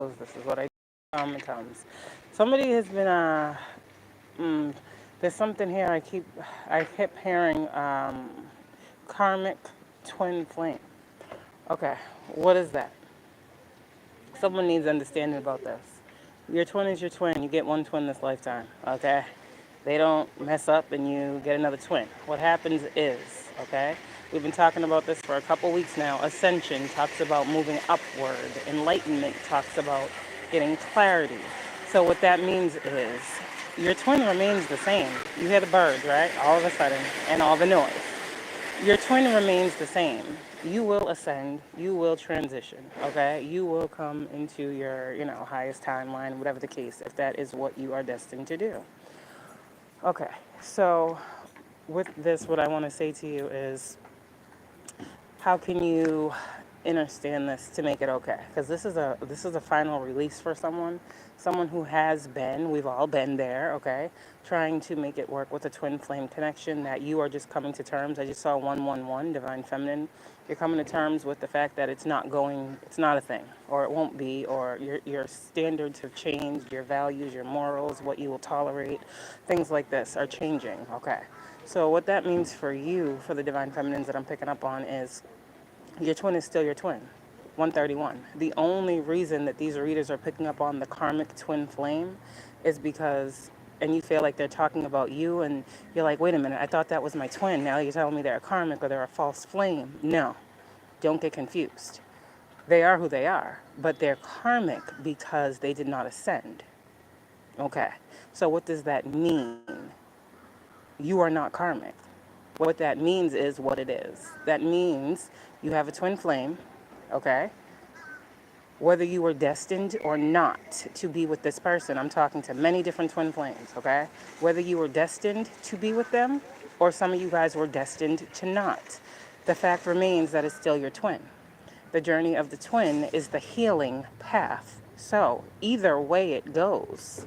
This is what I do times. Somebody has been mm, there's something here I kept hearing karmic twin flame. Okay, what is that? Someone needs understanding about this. Your twin is your twin. You get one twin this lifetime, okay? They don't mess up and you get another twin. What happens is, okay? We've been talking about this for a couple weeks now. Ascension talks about moving upward. Enlightenment talks about getting clarity. So what that means is your twin remains the same. You hear the birds, right? All of a sudden, and all the noise. Your twin remains the same. You will ascend. You will transition. Okay. You will come into your, highest timeline, whatever the case, if that is what you are destined to do. Okay. So, with this, what I want to say to you is, how can you understand this to make it okay? Because this is a final release for someone who has been. We've all been there, okay? Trying to make it work with a twin flame connection that you are just coming to terms. I just saw 111, divine feminine. You're coming to terms with the fact that it's not a thing, or it won't be, or your standards have changed, your values, your morals, what you will tolerate, things like this are changing, okay? So what that means for you, for the divine feminines that I'm picking up on, is your twin is still your twin. 131. The only reason that these readers are picking up on the karmic twin flame is because, and you feel like they're talking about you, and you're like, wait a minute, I thought that was my twin. Now you're telling me they're a karmic or they're a false flame. No, don't get confused. They are who they are, but they're karmic because they did not ascend. Okay, so what does that mean? You are not karmic. What that means is what it is. That means you have a twin flame, okay? Whether you were destined or not to be with this person, I'm talking to many different twin flames, okay? Whether you were destined to be with them or some of you guys were destined to not, the fact remains that it's still your twin. The journey of the twin is the healing path. So either way it goes,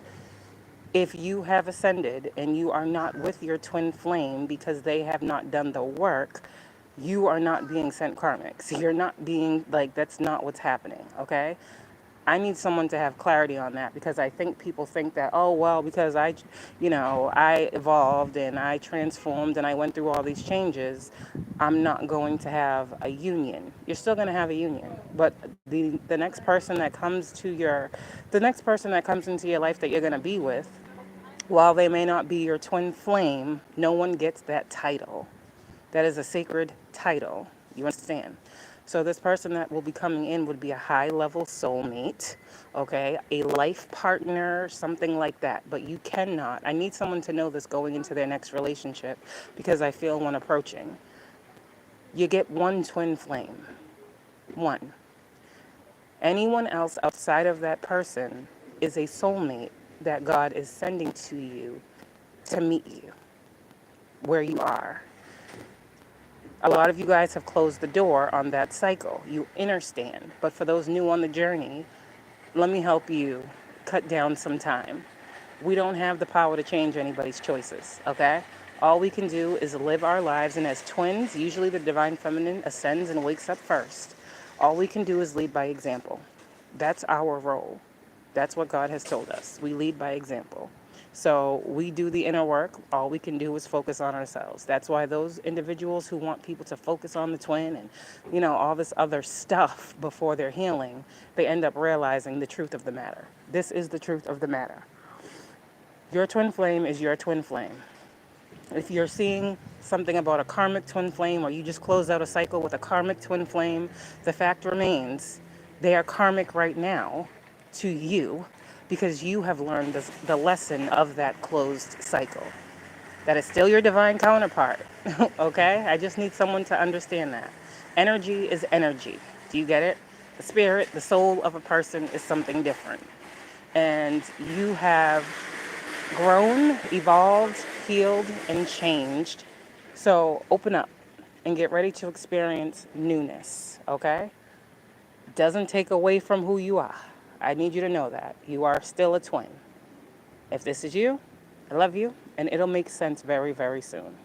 if you have ascended and you are not with your twin flame because they have not done the work, you are not being sent karmics. You're not being, that's not what's happening, okay? I need someone to have clarity on that, because I think people think that, oh, well, because I evolved and I transformed and I went through all these changes, I'm not going to have a union. You're still going to have a union, but the next person that comes into your life that you're going to be with, while they may not be your twin flame, no one gets that title. That is a sacred title. You understand? So this person that will be coming in would be a high-level soulmate, okay? A life partner, something like that. But you cannot. I need someone to know this going into their next relationship, because I feel one approaching. You get one twin flame. One. Anyone else outside of that person is a soulmate that God is sending to you to meet you where you are. A lot of you guys have closed the door on that cycle. You understand. But for those new on the journey, let me help you cut down some time. We don't have the power to change anybody's choices, okay? All we can do is live our lives, and as twins, usually the divine feminine ascends and wakes up first. All we can do is lead by example. That's our role. That's what God has told us. We lead by example. So we do the inner work. All we can do is focus on ourselves. That's why those individuals who want people to focus on the twin and, all this other stuff before they're healing, they end up realizing the truth of the matter. This is the truth of the matter. Your twin flame is your twin flame. If you're seeing something about a karmic twin flame, or you just closed out a cycle with a karmic twin flame, the fact remains they are karmic right now to you, because you have learned the lesson of that closed cycle. That is still your divine counterpart, okay? I just need someone to understand that. Energy is energy. Do you get it? The spirit, the soul of a person is something different. And you have grown, evolved, healed, and changed. So open up and get ready to experience newness, okay? Doesn't take away from who you are. I need you to know that. You are still a twin. If this is you, I love you, and it'll make sense very, very soon.